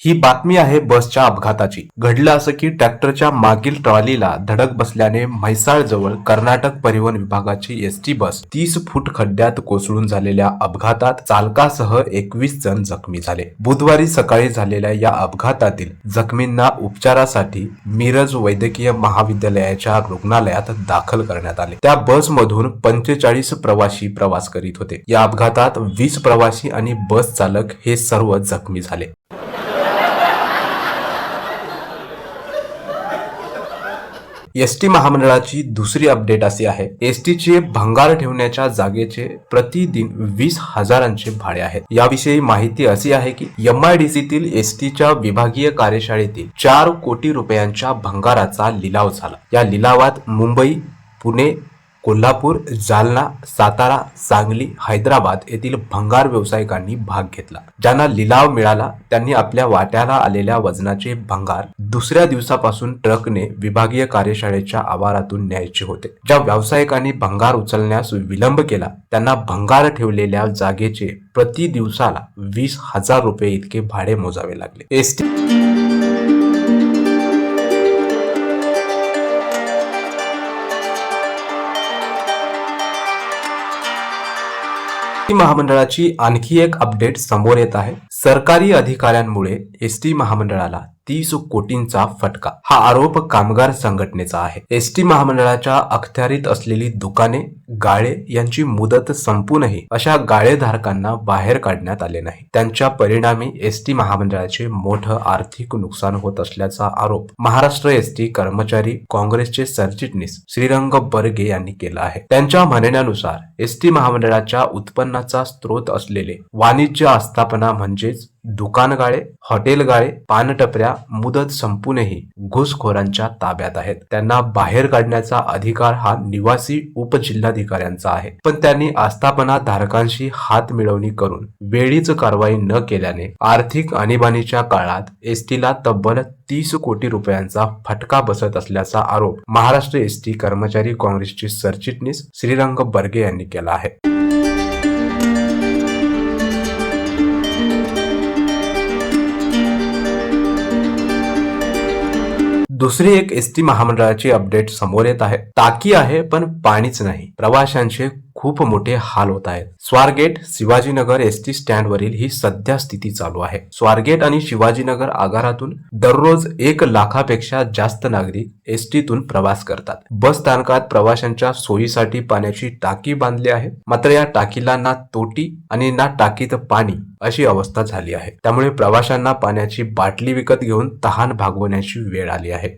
ही बातमी आहे बसच्या अपघाताची. घडलं असं की ट्रॅक्टरच्या मागील ट्रॉलीला धडक बसल्याने म्हैसाळ जवळ कर्नाटक परिवहन विभागाची एसटी बस 30 फूट खड्ड्यात कोसळून झालेल्या अपघातात चालकासह 21 जण जखमी झाले. बुधवारी सकाळी झालेल्या या अपघातातील जखमींना उपचारासाठी मिरज वैद्यकीय महाविद्यालयाच्या रुग्णालयात दाखल करण्यात आले. त्या बसमधून 45 प्रवासी प्रवास करीत होते. या अपघातात 20 प्रवासी आणि बस चालक हे सर्व जखमी झाले. एसटी महामंडळाची दुसरी अपडेट अशी आहे, एसटीचे भंगार ठेवण्याच्या जागेचे प्रतिदिन 20,000चे भाडे आहे. याविषयी माहिती अशी आहे की MIDCतील एसटीच्या विभागीय कार्यशाळेतील 4 कोटी रुपयांच्या भंगाराचा लिलाव झाला. या लिलावात मुंबई, पुणे, कोल्हापूर, जालना, सातारा, सांगली, हैदराबाद येथील भंगार व्यावसायिकांनी भाग घेतला. ज्यांना लिलाव मिळाला त्यांनी आपल्या वाट्याला आलेल्या वजनाचे भंगार दुसऱ्या दिवसापासून ट्रकने विभागीय कार्यशाळेच्या आवारातून न्यायचे होते. ज्या व्यावसायिकांनी भंगार उचलण्यास विलंब केला त्यांना भंगार ठेवलेल्या जागेचे प्रति दिवसाला 20,000 रुपये इतके भाडे मोजावे लागले. एसटी महामंडळाची आणखी एक अपडेट समोर येत आहे. सरकारी अधिकाऱ्यांमुळे एसटी महामंडळाला 30 कोटींचा फटका. हा आरोप कामगार संघटनेचा आहे. एसटी महामंडळाच्या अखत्यारीत असलेली दुकाने, गाळे यांची मुदत संपूनही अशा गाळेधारकांना बाहेर काढण्यात आले नाही. त्यांच्या परिणामी एसटी महामंडळाचे मोठं आर्थिक नुकसान होत असल्याचा आरोप महाराष्ट्र एसटी कर्मचारी काँग्रेसचे सरचिटणीस श्रीरंग बर्गे यांनी केला आहे. त्यांच्या म्हणण्यानुसार एसटी महामंडळाच्या उत्पन्नाचा स्रोत असलेले वाणिज्य आस्थापना म्हणजेच दुकान गाळे, हॉटेल गाळे, पानटपऱ्या मुदत संपूनही घुसखोरांच्या ताब्यात आहेत. त्यांना बाहेर काढण्याचा अधिकार हा निवासी उपजिल्हाधिकाऱ्यांचा आहे. पण त्यांनी आस्थापना धारकांशी हात मिळवणी करून वेळीच कारवाई न केल्याने आर्थिक आणीबाणीच्या काळात एसटीला तब्बल 30 कोटी रुपयांचा फटका बसत असल्याचा आरोप महाराष्ट्र एसटी कर्मचारी काँग्रेसचे सरचिटणीस श्रीरंग बर्गे यांनी केला आहे. दुसरी एक एसटी महामंडळाची अपडेट समोर येत आहे. टाकी आहे पण पाणीच नाही. प्रवाशांचे खूप मोठे हाल होत आहेत. स्वारगेट, शिवाजीनगर एसटी स्टँड वरील ही सध्या स्थिती चालू आहे. स्वारगेट आणि शिवाजीनगर आगारातून दररोज 1 लाखापेक्षा जास्त नागरिक एसटीतून प्रवास करतात. बस स्थानकात प्रवाशांच्या सोयीसाठी पाण्याची टाकी बांधली आहे. मात्र या टाकीला ना तोटी आणि ना टाकीत पाणी अशी अवस्था झाली आहे. त्यामुळे प्रवाशांना पाण्याची बाटली विकत घेऊन तहान भागवण्याची वेळ आली आहे.